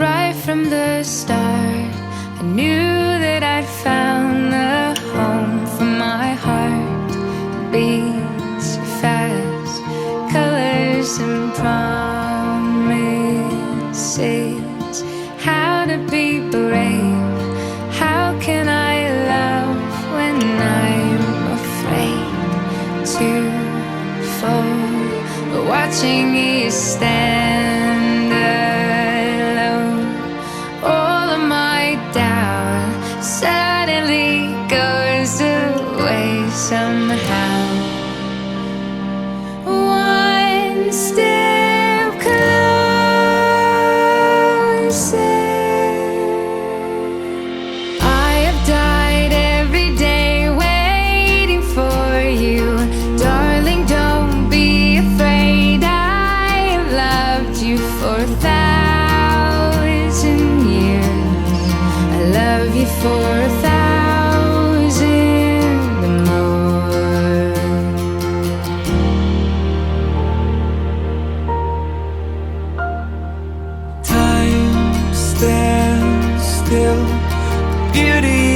right from the start. I knew that I'd found the home for my heart. Beats fast, colors and promises. How to be brave, how can I love when I'm afraid to fall? But watching you stand alone, all of my doubt suddenly goes away somehow. One step closer. I have died every day waiting for you. Darling, don't be afraid. I have loved you for 1,000 years. I love you for 1,000 more. Time stands still, beauty